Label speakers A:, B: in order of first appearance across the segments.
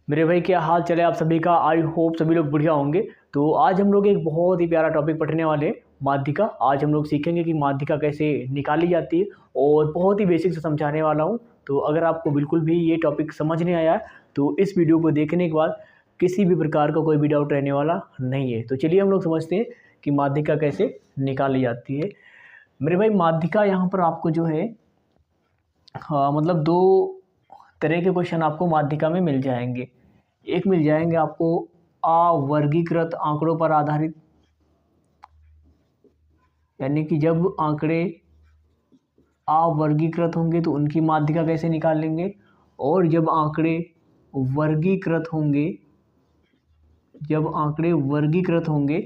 A: मेरे भाई क्या हाल चले आप सभी का। आई होप सभी लोग बढ़िया होंगे। तो आज हम लोग एक बहुत ही प्यारा टॉपिक पढ़ने वाले हैं, माध्यिका। आज हम लोग सीखेंगे कि माध्यिका कैसे निकाली जाती है और बहुत ही बेसिक से समझाने वाला हूँ। तो अगर आपको बिल्कुल भी ये टॉपिक समझ नहीं आया तो इस वीडियो को देखने के बाद किसी भी प्रकार का कोई भी डाउट रहने वाला नहीं है। तो चलिए हम लोग समझते हैं कि माध्यिका कैसे निकाली जाती है। मेरे भाई माध्यिका यहाँ पर आपको जो है मतलब दो तरह के क्वेश्चन आपको माध्यिका में मिल जाएंगे। एक मिल जाएंगे आपको अवर्गीकृत आंकड़ों पर आधारित, यानी कि जब आंकड़े अवर्गीकृत होंगे तो उनकी माध्यिका कैसे निकालेंगे, और जब आंकड़े वर्गीकृत होंगे, जब आंकड़े वर्गीकृत होंगे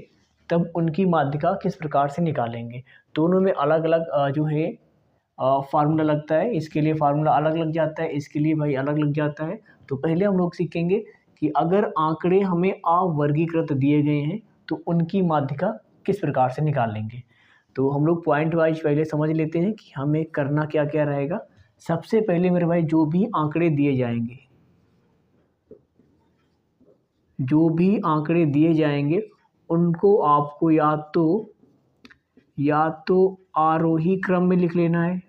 A: तब उनकी माध्यिका किस प्रकार से निकालेंगे। दोनों में अलग अलग जो है फार्मूला लगता है। इसके लिए फार्मूला अलग लग जाता है, इसके लिए भाई अलग लग जाता है। तो पहले हम लोग सीखेंगे कि अगर आंकड़े हमें अवर्गीकृत दिए गए हैं तो उनकी माध्यिका किस प्रकार से निकालेंगे। तो हम लोग पॉइंट वाइज पहले समझ लेते हैं कि हमें करना क्या क्या रहेगा। सबसे पहले मेरे भाई जो भी आंकड़े दिए जाएंगे, जो भी आंकड़े दिए जाएंगे उनको आपको या तो आरोही क्रम में लिख लेना है,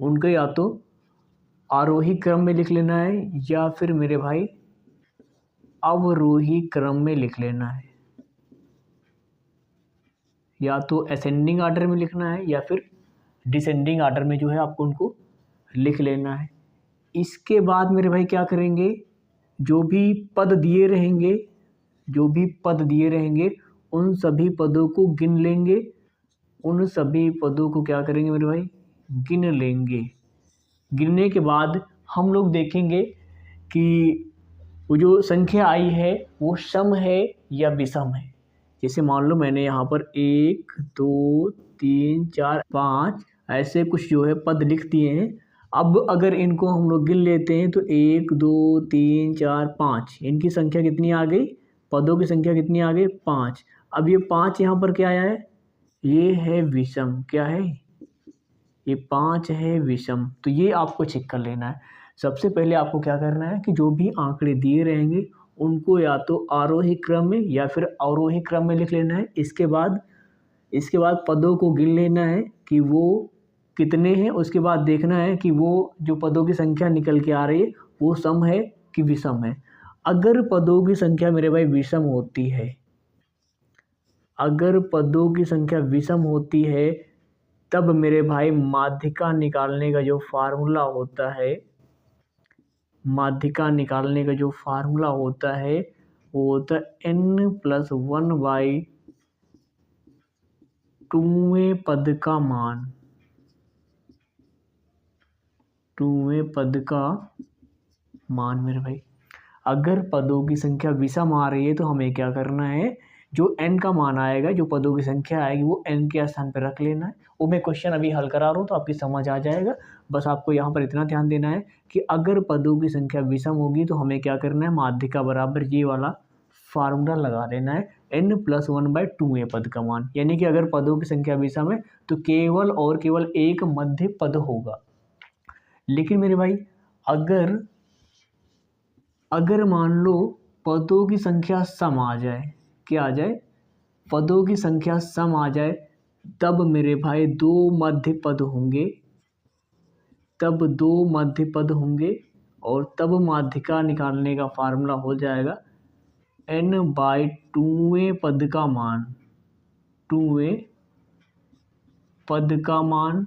A: उनको या तो आरोही क्रम में लिख लेना है या फिर मेरे भाई अवरोही क्रम में लिख लेना है। या तो असेंडिंग आर्डर में लिखना है या फिर डिसेंडिंग आर्डर में जो है आपको उनको लिख लेना है। इसके बाद मेरे भाई क्या करेंगे, जो भी पद दिए रहेंगे, जो भी पद दिए रहेंगे उन सभी पदों को गिन लेंगे। उन सभी पदों को क्या करेंगे मेरे भाई, गिन लेंगे। गिनने के बाद हम लोग देखेंगे कि वो जो संख्या आई है वो सम है या विषम है। जैसे मान लो मैंने यहाँ पर 1 2 3 4 5 ऐसे कुछ जो है पद लिख दिए हैं। अब अगर इनको हम लोग गिन लेते हैं तो 1 2 3 4 5, इनकी संख्या कितनी आ गई, पदों की संख्या कितनी आ गई, 5। अब ये 5 यहाँ पर क्या आया है, ये है विषम। क्या है, ये 5 है विषम। तो ये आपको चेक कर लेना है। सबसे पहले आपको क्या करना है कि जो भी आंकड़े दिए रहेंगे उनको या तो आरोही क्रम में या फिर अवरोही क्रम में लिख लेना है। इसके बाद पदों को गिन लेना है कि वो कितने हैं। उसके बाद देखना है कि वो जो पदों की संख्या निकल के आ रही है वो सम है कि विषम है। अगर पदों की संख्या मेरे भाई विषम होती है, अगर पदों की संख्या विषम होती है तब मेरे भाई माध्यिका निकालने का जो फार्मूला होता है, माध्यिका निकालने का जो फार्मूला होता है वो होता है n+1/2वें पद का मान, 2वें पद का मान। मेरे भाई अगर पदों की संख्या विषम आ रही है तो हमें क्या करना है, जो n का मान आएगा, जो पदों की संख्या आएगी वो n के स्थान पर रख लेना है। वो मैं क्वेश्चन अभी हल करा रहा हूँ तो आपकी समझ आ जाएगा। बस आपको यहाँ पर इतना ध्यान देना है कि अगर पदों की संख्या विषम होगी तो हमें क्या करना है, माध्यिका बराबर ये वाला फार्मूला लगा लेना है, n+1/2वें पद का मान। यानी कि अगर पदों की संख्या विषम है तो केवल और केवल एक मध्य पद होगा। लेकिन मेरे भाई अगर अगर मान लो पदों की संख्या सम आ जाए, क्या आ जाए, पदों की संख्या सम आ जाए, तब मेरे भाई दो मध्य पद होंगे, तब दो मध्य पद होंगे और तब माध्यिका निकालने का फार्मूला हो जाएगा n/2वें पद का मान, 2वें पद का मान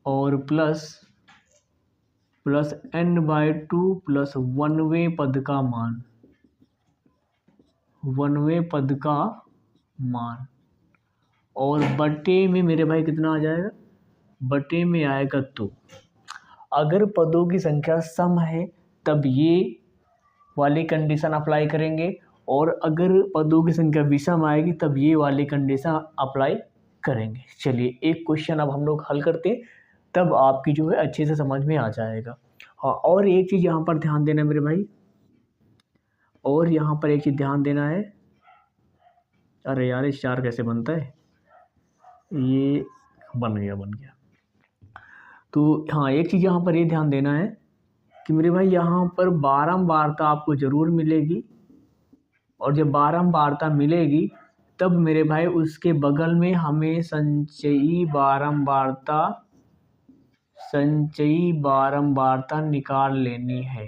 A: और प्लस n/2 प्लस 1वें पद का मान, 1वें पद का मान। और बटे में मेरे भाई कितना आ जाएगा, बटे में आएगा 2। अगर पदों की संख्या सम है तब ये वाली कंडीशन अप्लाई करेंगे, और अगर पदों की संख्या विषम आएगी तब ये वाली कंडीशन अप्लाई करेंगे। चलिए एक क्वेश्चन अब हम लोग हल करते हैं, तब आपकी जो है अच्छे से समझ में आ जाएगा। हाँ, और एक चीज़ यहाँ पर ध्यान देना मेरे भाई, और यहाँ पर एक चीज़ ध्यान देना है। अरे यार ये स्टार कैसे बनता है, ये बन गया। तो हाँ एक चीज़ यहाँ पर ये ध्यान देना है कि मेरे भाई यहाँ पर बारंबारता आपको ज़रूर मिलेगी, और जब बारंबारता मिलेगी तब मेरे भाई उसके बगल में हमें संचयी बारंबारता निकाल लेनी है।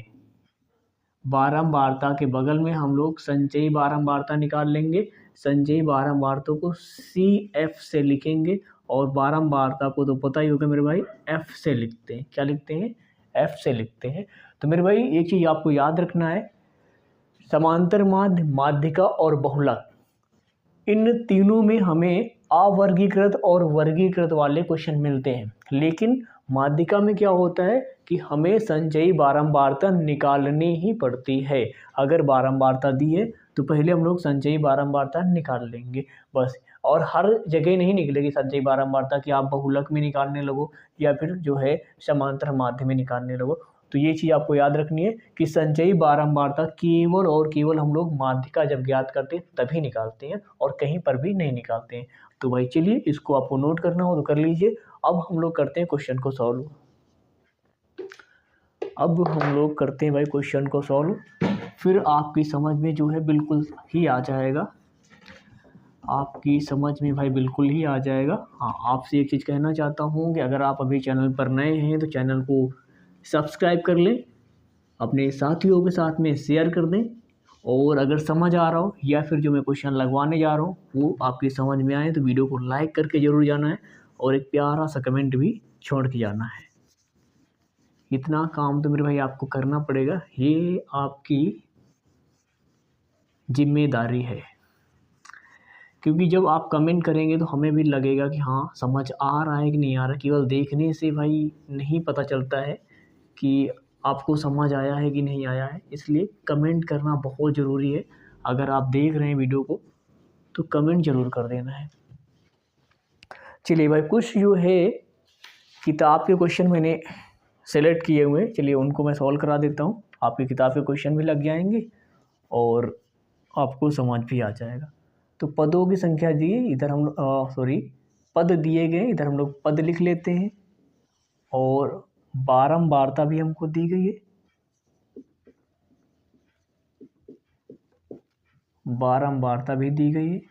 A: बारंबारता के बगल में हम लोग संचयी बारंबारता निकाल लेंगे। संचयी बारंबारता को CF से लिखेंगे, और बारंबारता को तो पता ही होगा मेरे भाई F से लिखते हैं। क्या लिखते हैं? F से लिखते हैं। तो मेरे भाई एक चीज़ आपको याद रखना है, समांतर माध्य, माध्यिका और बहुलक, इन तीनों में हमें अवर्गीकृत और वर्गीकृत वाले क्वेश्चन मिलते हैं, लेकिन माध्यिका में क्या होता है कि हमें संचयी बारंबारता निकालनी ही पड़ती है। अगर बारंबारता दी है तो पहले हम लोग संचयी बारंबारता निकाल लेंगे बस। और हर जगह नहीं निकलेगी संचयी बारंबारता कि आप बहुलक में निकालने लगो या फिर जो है समांतर माध्य में निकालने लगो। तो ये चीज़ आपको याद रखनी है कि संचयी बारंबारता केवल और केवल हम लोग माध्यिका जब ज्ञात करते हैं तभी निकालते हैं, और कहीं पर भी नहीं निकालते हैं। तो भाई चलिए, इसको आपको नोट करना हो तो कर लीजिए। अब हम लोग करते हैं क्वेश्चन को सॉल्व। अब हम लोग करते हैं भाई क्वेश्चन को सॉल्व, फिर आपकी समझ में जो है बिल्कुल ही आ जाएगा, आपकी समझ में भाई बिल्कुल ही आ जाएगा। हाँ, आपसे एक चीज़ कहना चाहता हूँ कि अगर आप अभी चैनल पर नए हैं तो चैनल को सब्सक्राइब कर लें, अपने साथियों के साथ में शेयर कर दें, और अगर समझ आ रहा हो या फिर जो मैं क्वेश्चन लगवाने जा रहा हूँ वो आपकी समझ में आए तो वीडियो को लाइक करके ज़रूर जाना है, और एक प्यारा सा कमेंट भी छोड़ के जाना है। इतना काम तो मेरे भाई आपको करना पड़ेगा, ये आपकी जिम्मेदारी है, क्योंकि जब आप कमेंट करेंगे तो हमें भी लगेगा कि हाँ समझ आ रहा है कि नहीं आ रहा। केवल देखने से भाई नहीं पता चलता है कि आपको समझ आया है कि नहीं आया है, इसलिए कमेंट करना बहुत ज़रूरी है। अगर आप देख रहे हैं वीडियो को तो कमेंट ज़रूर कर देना है। चलिए भाई, कुछ जो है किताब के क्वेश्चन मैंने सेलेक्ट किए हुए हैं, चलिए उनको मैं सॉल्व करा देता हूँ। आपकी किताब के क्वेश्चन भी लग जाएंगे और आपको समझ भी आ जाएगा। तो पदों की संख्या दी है, इधर हम पद दिए गए, इधर हम लोग पद लिख लेते हैं, और बारंबारता भी हमको दी गई है, बारंबारता भी दी गई है।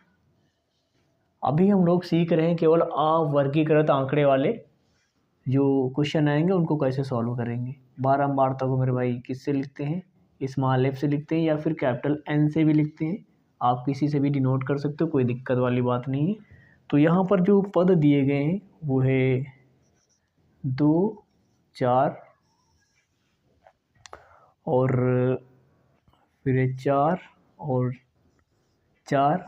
A: अभी हम लोग सीख रहे हैं केवल अवर्गीकृत आंकड़े वाले जो क्वेश्चन आएंगे उनको कैसे सॉल्व करेंगे। बारंबारता को मेरे भाई किससे लिखते हैं? स्मॉल f से लिखते हैं या फिर कैपिटल N से भी लिखते हैं, आप किसी से भी डिनोट कर सकते हो, कोई दिक्कत वाली बात नहीं है। तो यहाँ पर जो पद दिए गए हैं वो है 2, 4 और फिर 4 और 4,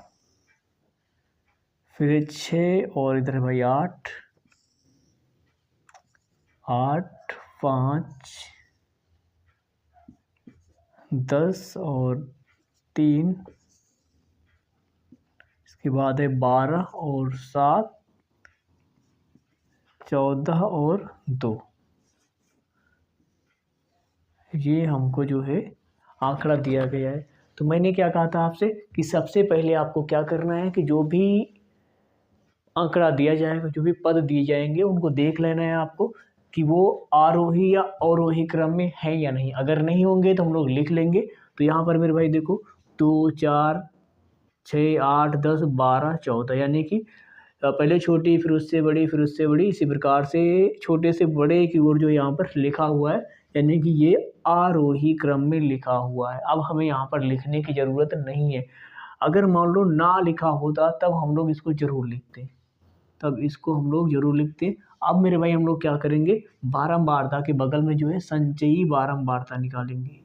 A: फिर 6 और इधर भाई 8, 5, 10 और 3, इसके बाद है 12 और 7, 14 और 2। ये हमको जो है आंकड़ा दिया गया है। तो मैंने क्या कहा था आपसे कि सबसे पहले आपको क्या करना है कि जो भी आंकड़ा दिया जाएगा, जो भी पद दिए जाएंगे उनको देख लेना है आपको कि वो आरोही या अवरोही क्रम में है या नहीं। अगर नहीं होंगे तो हम लोग लिख लेंगे। तो यहाँ पर मेरे भाई देखो 2, 4, 6, 8, 10, 12, 14, यानी कि पहले छोटी फिर उससे बड़ी फिर उससे बड़ी, इसी प्रकार से छोटे से बड़े की ओर जो यहाँ पर लिखा हुआ है, यानी कि ये आरोही क्रम में लिखा हुआ है। अब हमें यहाँ पर लिखने की ज़रूरत नहीं है। अगर मान लो ना लिखा होता तब हम लोग इसको ज़रूर लिखते, अब मेरे भाई हम लोग क्या करेंगे, बारंबारता के बगल में जो है संचयी बारंबारता निकालेंगे।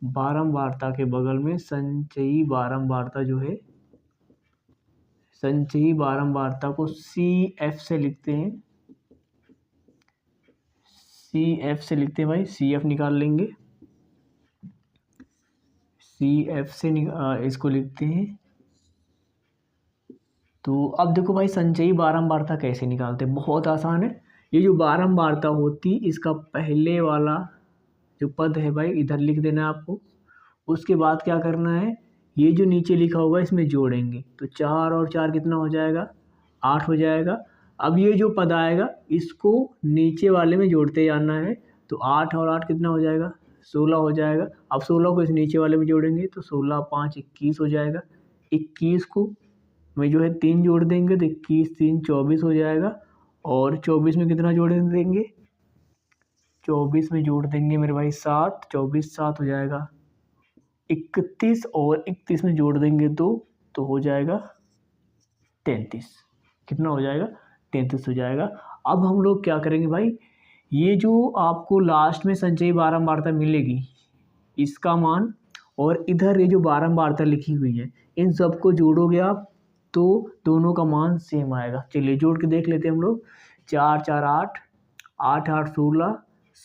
A: बारंबारता के बगल में संचयी बारंबारता जो है, संचयी बारंबारता को CF से लिखते हैं, भाई CF निकाल लेंगे, CF से इसको लिखते हैं। तो अब देखो भाई संचयी बारंबारता कैसे निकालते हैं, बहुत आसान है। ये जो बारंबारता होती इसका पहले वाला जो पद है भाई इधर लिख देना है आपको। उसके बाद क्या करना है, ये जो नीचे लिखा होगा इसमें जोड़ेंगे, तो 4 और 4 कितना हो जाएगा, 8 हो जाएगा। अब ये जो पद आएगा इसको नीचे वाले में जोड़ते जाना है, तो 8 और 8 कितना हो जाएगा, 16 हो जाएगा। अब 16 को इस नीचे वाले में जोड़ेंगे तो 16 5 21 हो जाएगा। 21 को में जो है 3 जोड़ देंगे तो 21 3 24 हो जाएगा। और 24 में कितना जोड़ देंगे, 24 में जोड़ देंगे मेरे भाई 7, 24 7 हो जाएगा 31, और 31 में जोड़ देंगे 2 तो हो जाएगा 33। कितना हो जाएगा, 33 हो जाएगा। अब हम लोग क्या करेंगे भाई, ये जो आपको लास्ट में संचयी बारंबारता मिलेगी इसका मान, और इधर ये जो बारंबारता लिखी हुई है इन सबको जोड़ोगे आप तो दोनों का मान सेम आएगा। चलिए जोड़ के देख लेते हैं हम लोग। 4 4 8, 8 8 16,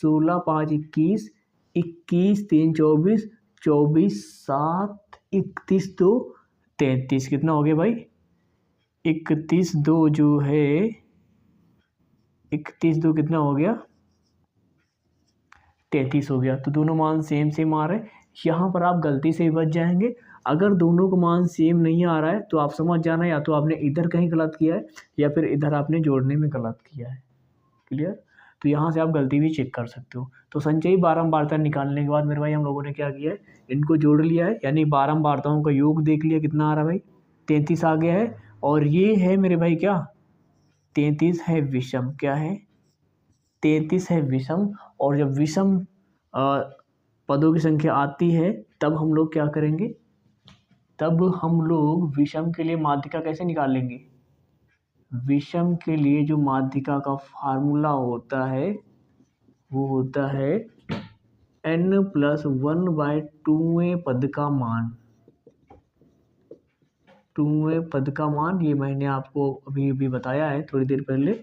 A: 16 5 21, 21 3 24, 24 7 31 2 33। कितना हो गया भाई, 31 2 जो है 31 2 कितना हो गया, 33 हो गया। तो दोनों मान सेम सेम आ रहे हैं। यहाँ पर आप गलती से बच जाएंगे। अगर दोनों का मान सेम नहीं आ रहा है तो आप समझ जाना या तो आपने इधर कहीं गलत किया है या फिर इधर आपने जोड़ने में गलत किया है। क्लियर। तो यहाँ से आप गलती भी चेक कर सकते हो। तो संचयी बारंबारता निकालने के बाद मेरे भाई हम लोगों ने क्या किया है, इनको जोड़ लिया है, यानी बारंबारताओं का योग देख लिया कितना आ रहा है भाई, 33 आ गया है। और ये है मेरे भाई क्या, 33 है विषम, क्या है 33 है विषम। और जब विषम पदों की संख्या आती है तब हम लोग क्या करेंगे, तब हम लोग विषम के लिए माध्यिका कैसे निकालेंगे। विषम के लिए जो माध्यिका का फार्मूला होता है वो होता है n+1/2वें पद का मान। 2वें पद का मान ये मैंने आपको अभी अभी बताया है थोड़ी देर पहले।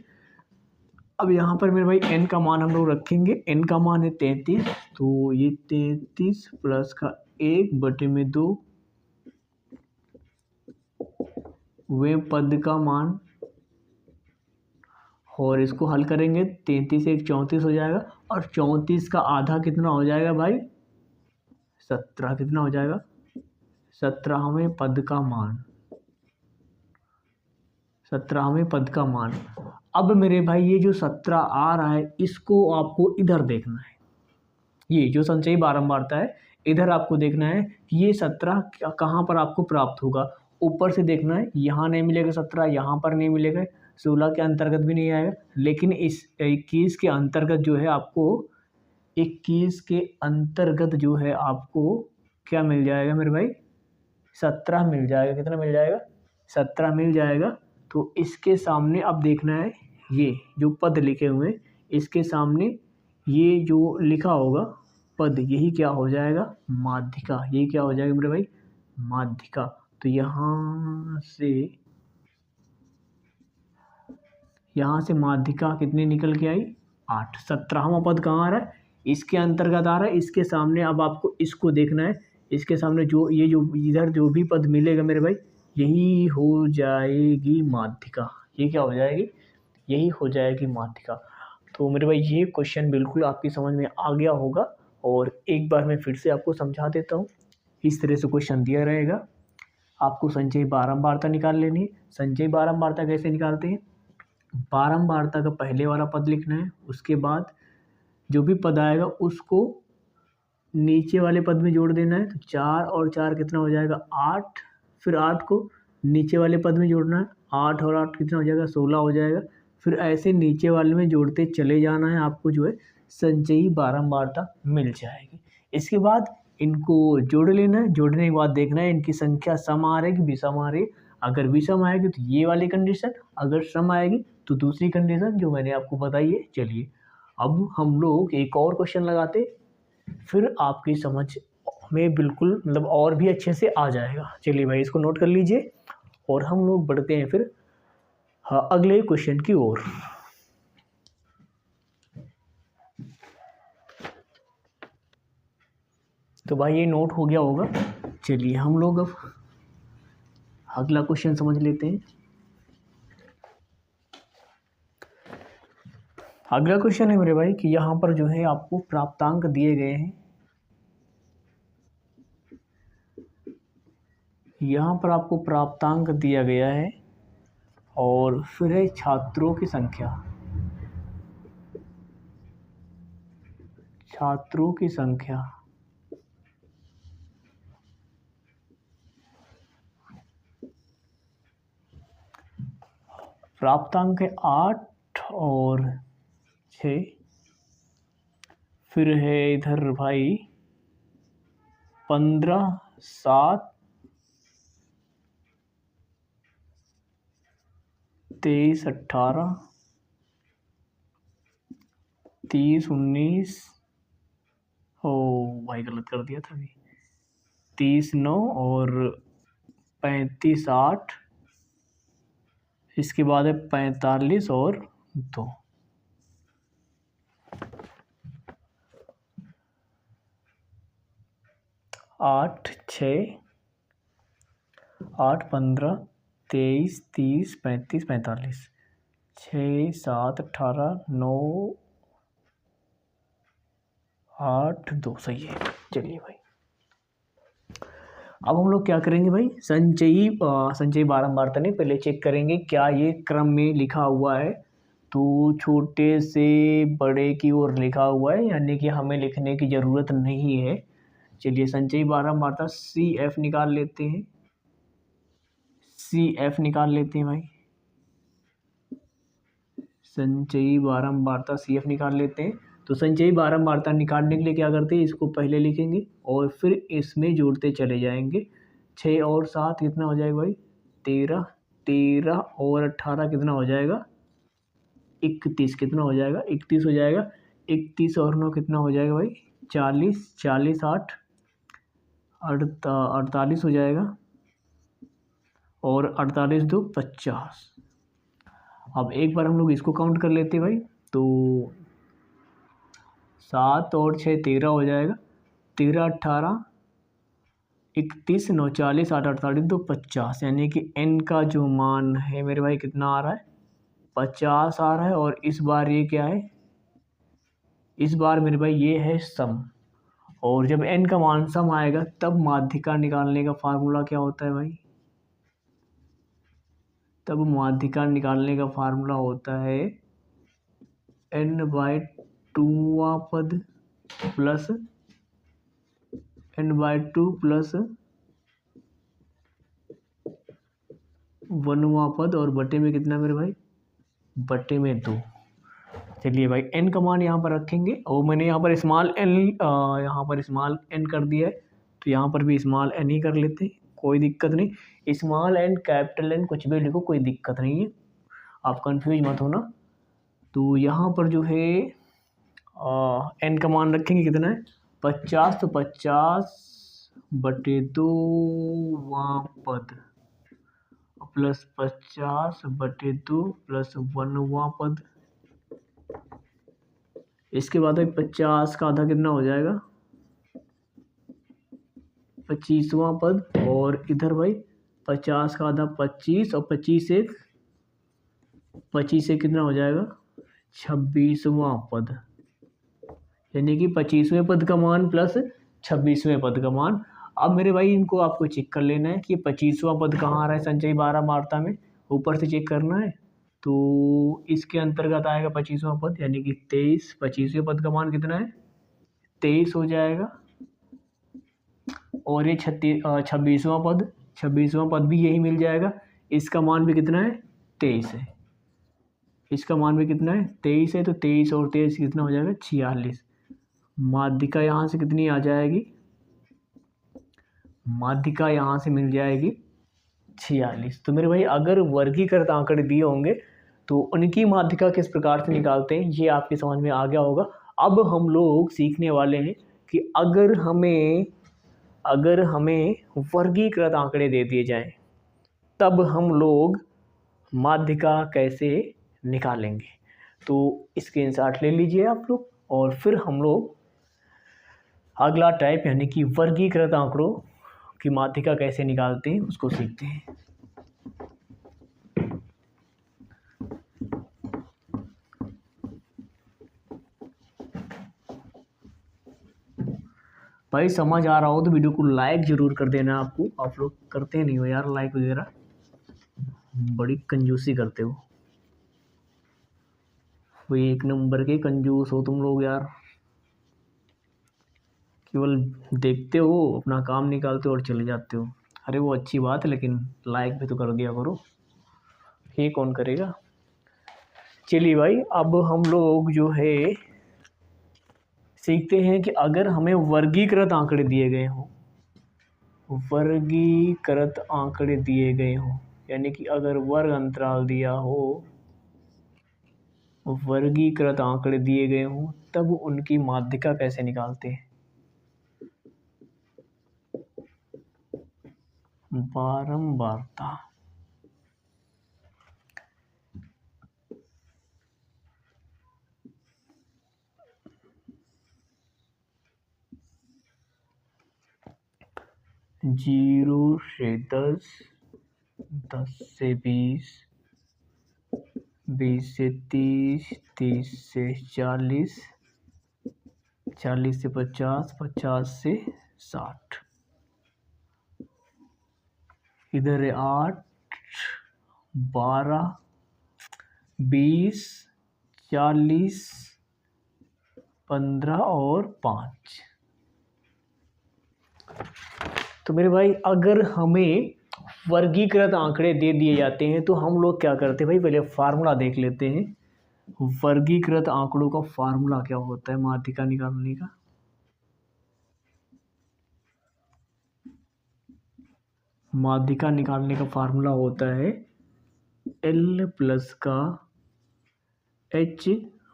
A: अब यहाँ पर मेरे भाई n का मान हम लोग रखेंगे, n का मान है 33, तो ये 33 प्लस का 1/2 वे पद का मान, और इसको हल करेंगे 33 1 34 हो जाएगा। और 34 का आधा कितना हो जाएगा भाई, 17। कितना हो जाएगा, 17वें पद का मान, 17वें पद का मान। अब मेरे भाई ये जो 17 आ रहा है इसको आपको इधर देखना है, ये जो संचयी बारंबारता है इधर आपको देखना है कि ये 17 कहाँ पर आपको प्राप्त होगा। ऊपर से देखना है, यहाँ नहीं मिलेगा 17, यहाँ पर नहीं मिलेगा, 16 के अंतर्गत भी नहीं आएगा, लेकिन इस 21 के अंतर्गत जो है आपको, 21 के अंतर्गत जो है आपको क्या मिल जाएगा मेरे भाई, 17 मिल जाएगा। कितना मिल जाएगा, 17 मिल जाएगा। तो इसके सामने अब देखना है ये जो पद लिखे हुए हैं इसके सामने ये जो लिखा होगा पद, यही क्या हो जाएगा, माध्यिका। यही क्या हो जाएगा मेरे भाई, माध्यिका। तो यहाँ से माध्यिका कितनी निकल के आई, 8। 17वां पद कहाँ आ रहा है, इसके अंतर्गत आ रहा है। इसके सामने अब आपको इसको देखना है, इसके सामने जो ये जो इधर जो भी पद मिलेगा मेरे भाई यही हो जाएगी माध्यिका। ये क्या हो जाएगी, यही हो जाएगी माध्यिका। तो मेरे भाई ये क्वेश्चन बिल्कुल आपकी समझ में आ गया होगा, और एक बार मैं फिर से आपको समझा देता हूँ। इस तरह से क्वेश्चन दिया रहेगा, आपको संचयी बारंबारता निकाल लेनी है। संचयी बारंबारता कैसे निकालते हैं, बारंबारता का पहले वाला पद लिखना है, उसके बाद जो भी पद आएगा उसको नीचे वाले पद में जोड़ देना है। तो 4 और 4 कितना हो जाएगा, 8। फिर 8 को नीचे वाले पद में जोड़ना है, 8 और 8 कितना हो जाएगा, 16 हो जाएगा। फिर ऐसे नीचे वाले में जोड़ते चले जाना है, आपको जो है संचयी बारंबारता मिल जाएगी। इसके बाद इनको जोड़ लेना है, जोड़ने के बाद देखना है इनकी संख्या सम आ रही है कि विषम आ रही है। अगर विषम आएगी तो ये वाली कंडीशन, अगर सम आएगी तो दूसरी कंडीशन जो मैंने आपको बताई है। चलिए अब हम लोग एक और क्वेश्चन लगाते, फिर आपकी समझ में बिल्कुल मतलब और भी अच्छे से आ जाएगा। चलिए भाई इसको नोट कर लीजिए और हम लोग बढ़ते हैं फिर अगले क्वेश्चन की ओर। तो भाई ये नोट हो गया होगा। चलिए हम लोग अब अगला क्वेश्चन समझ लेते हैं। अगला क्वेश्चन है मेरे भाई कि यहाँ पर जो है आपको प्राप्तांक दिए गए हैं, यहाँ पर आपको प्राप्तांक दिया गया है और फिर है छात्रों की संख्या। छात्रों की संख्या, प्राप्तांक है 8 और 6। फिर है इधर भाई 15, 7, 23, 18, 30, 19। ओ भाई गलत कर दिया था अभी। 30, 9 और 35, 8। इसके बाद है 45 और 2। 8, 6, 8, 15, 23, 30, 35, 45। 6, 7, 18, 9, 8, 2 सही है। चलिए भाई, अब हम लोग क्या करेंगे भाई, संचयी बारंबारता नहीं, पहले चेक करेंगे क्या ये क्रम में लिखा हुआ है। तो छोटे से बड़े की ओर लिखा हुआ है, यानी कि हमें लिखने की ज़रूरत नहीं है। चलिए संचयी बारंबारता CF निकाल लेते हैं, CF निकाल लेते हैं भाई। संचयी बारंबारता CF निकाल लेते हैं। तो संचयी बारंबारता निकालने के लिए क्या करते हैं, इसको पहले लिखेंगे और फिर इसमें जोड़ते चले जाएंगे। 6 और 7 कितना हो जाएगा भाई, 13, 13 और 18 कितना हो जाएगा, 31। कितना हो जाएगा, 31 हो जाएगा। 31 और 9 कितना हो जाएगा भाई, 40, 40, 8, 48 हो जाएगा। और 48 2 50। अब एक बार हम लोग इसको काउंट कर लेते हैं भाई। तो 7 और 6 13 हो जाएगा। 13, 18, 31, 9, 40, 8, 48 2 50, यानी कि n का जो मान है मेरे भाई कितना आ रहा है, 50 आ रहा है। और इस बार ये क्या है, इस बार मेरे भाई ये है सम। और जब n का मान सम आएगा तब माध्यिका निकालने का फार्मूला क्या होता है भाई, तब माध्यिका निकालने का फार्मूला होता है n/2वां पद प्लस n/2 प्लस 1वां पद और बटे में कितना मेरे भाई, बटे में 2। चलिए भाई n का मान यहाँ पर रखेंगे और मैंने यहाँ पर स्मॉल n यहाँ पर स्मॉल n कर दिया है, तो यहाँ पर भी स्मॉल n ही कर लेते हैं, कोई दिक्कत नहीं। स्मॉल n कैपिटल N कुछ भी लिखो, कोई दिक्कत नहीं है, आप कंफ्यूज मत होना। तो यहाँ पर जो है n का मान रखेंगे कितना है, 50। तो 50/2 वां पद प्लस 50/2 प्लस 1वां पद। इसके बाद 50 का आधा कितना हो जाएगा, 25वां पद। और इधर भाई 50 का आधा 25 और 25 से कितना हो जाएगा, 26वां पद, यानी कि 25वें पद का मान प्लस 26वें पद का मान। अब मेरे भाई इनको आपको चेक कर लेना है कि 25वां पद कहाँ आ रहा है संचयी बारंबारता में, ऊपर से चेक करना है। तो इसके अंतर्गत आएगा 25वां पद, यानी कि 23। 25वें पद का मान कितना है, 23 हो जाएगा। और ये 26वां पद, 26वां पद भी यही मिल जाएगा। इसका मान भी कितना है, 23 है। इसका मान भी कितना है, 23 है। तो 23 और 23 कितना हो जाएगा, 46। माध्यिका यहाँ से कितनी आ जाएगी, माध्यिका यहाँ से मिल जाएगी 46। तो मेरे भाई अगर वर्गीकृत आंकड़े दिए होंगे तो उनकी माध्यिका किस प्रकार से निकालते हैं ये आपके समझ में आ गया होगा। अब हम लोग सीखने वाले हैं कि अगर हमें वर्गीकृत आंकड़े दे दिए जाएं तब हम लोग माध्यिका कैसे निकालेंगे। तो स्क्रीनशॉट ले लीजिए आप लोग और फिर हम लोग अगला टाइप यानी कि वर्गीकृत आंकड़ों की माध्यिका कैसे निकालते हैं उसको सीखते हैं। भाई समझ आ रहा हो तो वीडियो को लाइक जरूर कर देना। आपको, आप लोग करते नहीं हो यार लाइक वगैरह, बड़ी कंजूसी करते हो, कोई एक नंबर के कंजूस हो तुम लोग यार। केवल देखते हो, अपना काम निकालते हो और चले जाते हो। अरे वो अच्छी बात है, लेकिन लाइक भी तो कर दिया करो, ये कौन करेगा। चलिए भाई, अब हम लोग जो है सीखते हैं कि अगर हमें वर्गीकृत आंकड़े दिए गए हों, वर्गीकृत आंकड़े दिए गए हों, यानी कि अगर वर्ग अंतराल दिया हो, वर्गीकृत आंकड़े दिए गए हों, तब उनकी माध्यिका कैसे निकालते हैं। बारंबारता, जीरो से 10, 10 से 20, 20 से 30, 30 से 40, 40 से 50, 50 से 60, इधर है 8, 12, 20, 40, 15 और 5। तो मेरे भाई, अगर हमें वर्गीकृत आंकड़े दे दिए जाते हैं तो हम लोग क्या करते हैं भाई, पहले फार्मूला देख लेते हैं। वर्गीकृत आंकड़ों का फार्मूला क्या होता है माध्यिका निकालने का। माध्यिका निकालने का फार्मूला होता है L प्लस का H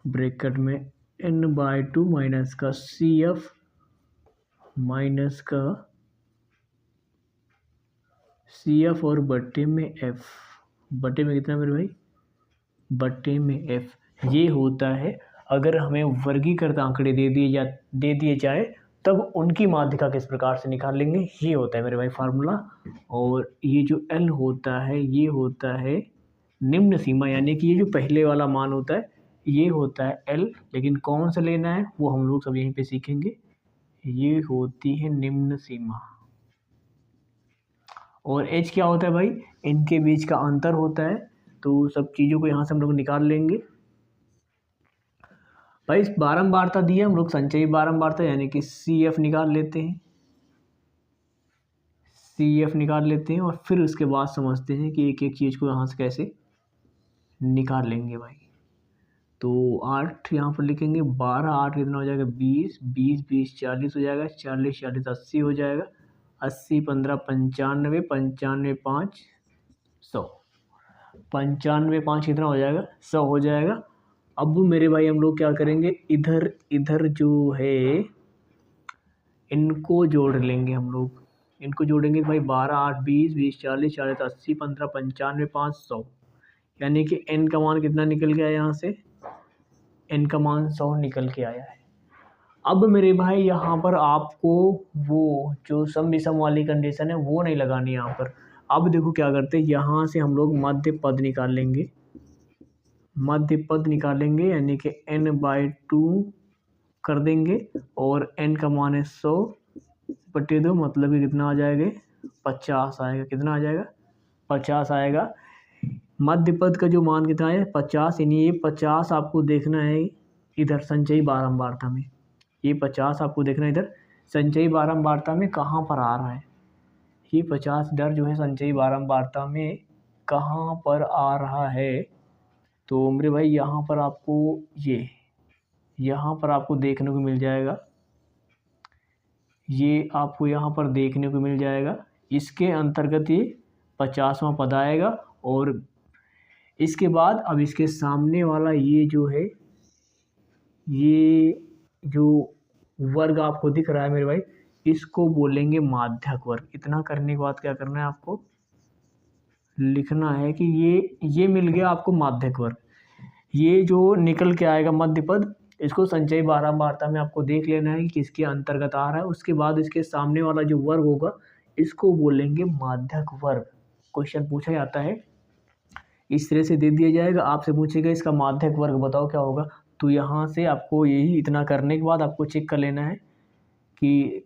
A: ब्रैकेट में n/2 माइनस का CF माइनस का CF और बट्टे में F, बट्टे में कितना मेरे भाई, बट्टे में F। ये होता है अगर हमें वर्गीकृत आंकड़े दे दिए जाए तब उनकी माध्यिका किस प्रकार से निकालेंगे, ये होता है मेरे भाई फार्मूला। और ये जो L होता है ये होता है निम्न सीमा, यानी कि ये जो पहले वाला मान होता है ये होता है L, लेकिन कौन सा लेना है वो हम लोग सब यहीं पे सीखेंगे। ये होती है निम्न सीमा। और H क्या होता है भाई, इनके बीच का अंतर होता है। तो सब चीज़ों को यहाँ से हम लोग निकाल लेंगे। भाई बारंबारता दी है, हम लोग संचयी बारंबारता यानी कि CF निकाल लेते हैं, CF निकाल लेते हैं और फिर उसके बाद समझते हैं कि एक एक चीज़ को यहाँ से कैसे निकाल लेंगे भाई। तो 8 यहाँ पर लिखेंगे, 12, 8 कितना हो जाएगा 20, 20, 20 40 हो जाएगा, 40, 40 80 हो जाएगा, 80, 15 95, 95, 5 100, 95, 5 कितना हो जाएगा 100 हो जाएगा। अब मेरे भाई हम लोग क्या करेंगे, इधर इधर जो है इनको जोड़ लेंगे हम लोग। इनको जोड़ेंगे भाई 12, 8, 20, 20 40, 40 80, 15 95, 5 100, यानी कि n का मान कितना निकल गया यहाँ से, n का मान 100 निकल के आया है। अब मेरे भाई यहाँ पर आपको वो जो सम विषम वाली कंडीशन है वो नहीं लगानी यहाँ पर। अब देखो क्या करते हैं, यहाँ से हम लोग मध्य पद निकाल लेंगे, मध्य पद निकालेंगे यानी कि n/2 कर देंगे और n का मान है 100 बटे 2, मतलब कि कितना आ जाएगा 50 आएगा। कितना आ जाएगा 50 आएगा। मध्य पद का जो मान कितना है 50, यानी ये 50 आपको देखना है इधर संचयी बारंबारता में, ये 50 आपको देखना है इधर संचयी बारंबारता में कहाँ पर आ रहा है। ये 50 इधर जो है संचयी बारंबारता में कहाँ पर आ रहा है, तो मेरे भाई यहाँ पर आपको यहाँ पर आपको देखने को मिल जाएगा, ये आपको यहाँ पर देखने को मिल जाएगा। इसके अंतर्गत ये 50वां पद आएगा और इसके बाद अब इसके सामने वाला ये जो है, ये जो वर्ग आपको दिख रहा है मेरे भाई, इसको बोलेंगे माध्यक वर्ग। इतना करने के बाद क्या करना है आपको, लिखना है कि ये मिल गया आपको माध्यक वर्ग। ये जो निकल के आएगा मध्य पद, इसको संचयी बारंबारता में आपको देख लेना है कि किसके अंतर्गत आ रहा है। उसके बाद इसके सामने वाला जो वर्ग होगा इसको बोलेंगे माध्यक वर्ग। क्वेश्चन पूछा जाता है इस तरह से दे दिया जाएगा, आपसे पूछेगा इसका माध्यक वर्ग बताओ क्या होगा। तो यहाँ से आपको यही इतना करने के बाद आपको चेक कर लेना है कि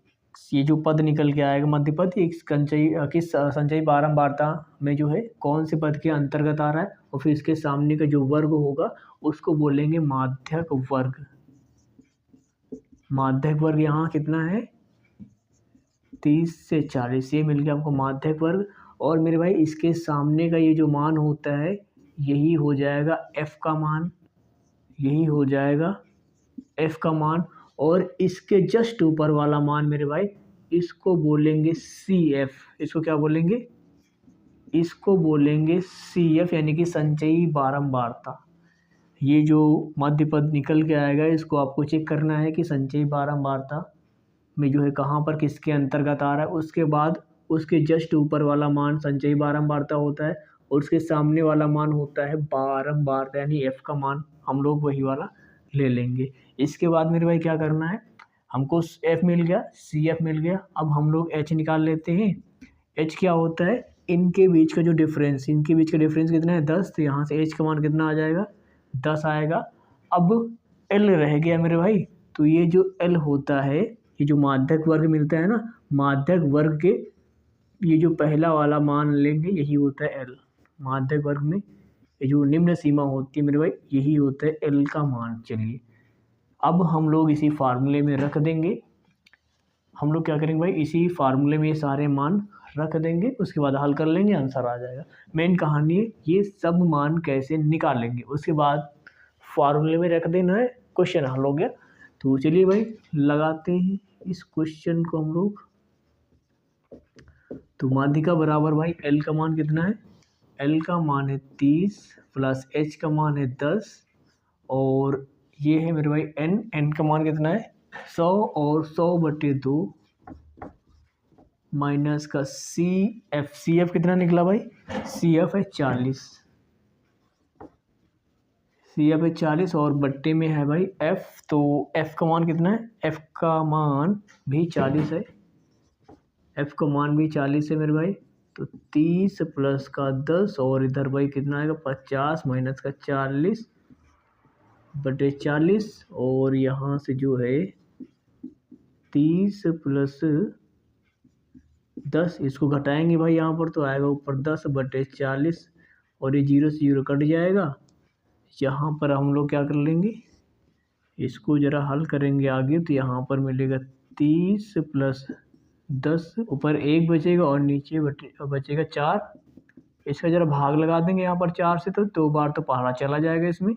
A: ये जो पद निकल के आएगा मध्य पद, किस संचयी बारंबारता में जो है कौन से पद के अंतर्गत आ रहा है, और फिर इसके सामने का जो वर्ग होगा उसको बोलेंगे माध्यक वर्ग। माध्यक वर्ग यहाँ कितना है 30 से 40 ये मिल गया हमको माध्यक वर्ग। और मेरे भाई इसके सामने का ये जो मान होता है यही हो जाएगा f का मान, यही हो जाएगा f का मान। और इसके जस्ट ऊपर वाला मान मेरे भाई इसको बोलेंगे CF। इसको क्या बोलेंगे? इसको बोलेंगे CF यानी कि संचयी बारंबारता। ये जो मध्य पद निकल के आएगा इसको आपको चेक करना है कि संचयी बारंबारता में जो है कहाँ पर किसके अंतर्गत आ रहा है। उसके बाद उसके जस्ट ऊपर वाला मान संचयी बारंबारता होता है और उसके सामने वाला मान होता है बारंबारता यानी f का मान, हम लोग वही वाला ले लेंगे। इसके बाद मेरे भाई क्या करना है, हमको f मिल गया, CF मिल गया। अब हम लोग h निकाल लेते हैं। h क्या होता है? इनके बीच का जो डिफरेंस, इनके बीच का डिफरेंस कितना है? 10। तो यहाँ से h का मान कितना आ जाएगा? 10 आएगा। अब l रह गया मेरे भाई, तो ये जो l होता है, ये जो माध्यक वर्ग मिलता है ना, माध्यक वर्ग के ये जो पहला वाला मान लेंगे यही होता है l। माध्यक वर्ग में ये जो निम्न सीमा होती है मेरे भाई यही होता है l का मान। चलिए अब हम लोग इसी फार्मूले में रख देंगे। हम लोग क्या करेंगे भाई, इसी फार्मूले में ये सारे मान रख देंगे, उसके बाद हल कर लेंगे, आंसर आ जाएगा। मेन कहानी है ये सब मान कैसे निकालेंगे, उसके बाद फार्मूले में रख देना है, क्वेश्चन हल हो गया। तो चलिए भाई लगाते हैं इस क्वेश्चन को हम लोग। तो माध्यिका बराबर भाई एल का मान कितना है? एल का मान है 30 प्लस एच का मान है 10 और ये है मेरे भाई एन का मान कितना है? 100 और 100/2 माइनस का CF कितना निकला भाई? CF है 40, CF है 40 और बट्टे में है भाई F। तो F का मान कितना है? F का मान भी 40 है, F का मान भी 40 है मेरे भाई। तो 30 प्लस का 10 और इधर भाई कितना आएगा? 50 माइनस का 40/40 और यहाँ से जो है 30 प्लस 10 इसको घटाएंगे भाई, यहाँ पर तो आएगा ऊपर 10/40 और ये 0 से 0 कट जाएगा। यहाँ पर हम लोग क्या कर लेंगे, इसको ज़रा हल करेंगे आगे, तो यहाँ पर मिलेगा 30 प्लस 10, ऊपर 1 बचेगा और नीचे बचेगा 4। इसका ज़रा भाग लगा देंगे यहाँ पर 4 से, तो 2 बार तो पहाड़ा चला जाएगा इसमें।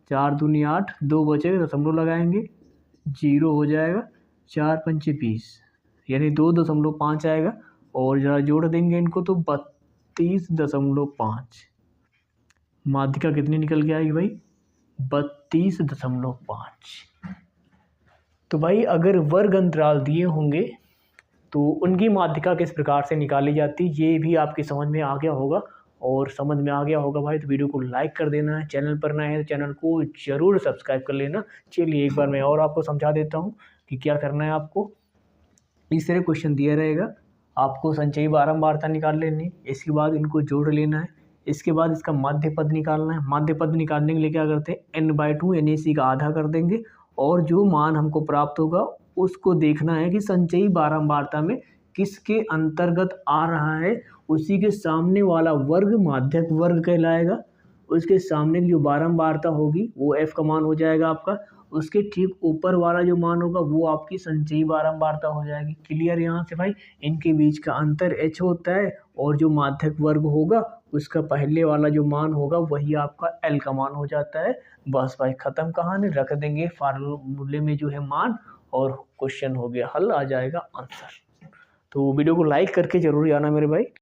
A: 4 दूनी 8, 2 बचेगा, दशमलव लगाएंगे, 0 हो जाएगा। 4 पंचे 20 यानी 2.5 आएगा और ज़रा जोड़ देंगे इनको तो 32.5। माध्यिका कितनी निकल के आएगी भाई? 32.5। तो भाई अगर वर्ग अंतराल दिए होंगे तो उनकी माध्यिका किस प्रकार से निकाली जाती ये भी आपकी समझ में आ गया होगा। और समझ में आ गया होगा भाई तो वीडियो को लाइक कर देना है, चैनल पर नए हैं तो चैनल को ज़रूर सब्सक्राइब कर लेना। चलिए एक बार मैं और आपको समझा देता हूँ कि क्या करना है आपको। इस तरह क्वेश्चन दिया रहेगा, आपको संचयी बारंबारता निकाल लेनी है, इसके बाद इनको जोड़ लेना है, इसके बाद इसका माध्य पद निकालना है। माध्य पद निकालने के लिए क्या करते हैं, n/2 यानी इसी का आधा कर देंगे और जो मान हमको प्राप्त होगा उसको देखना है कि संचयी बारंबारता में किसके अंतर्गत आ रहा है, उसी के सामने वाला वर्ग माध्यक वर्ग कहलाएगा। उसके सामने की जो बारंबारता होगी वो f का मान हो जाएगा आपका, उसके ठीक ऊपर वाला जो मान होगा वो आपकी संचयी बारंबारता हो जाएगी। क्लियर यहाँ से भाई? इनके बीच का अंतर h होता है और जो माध्यक वर्ग होगा उसका पहले वाला जो मान होगा वही आपका l का मान हो जाता है। बस भाई खत्म कहानी, रख देंगे फार्मूले में जो है मान और क्वेश्चन हो गया हल, आ जाएगा आंसर। तो वीडियो को लाइक करके जरूर आना मेरे भाई।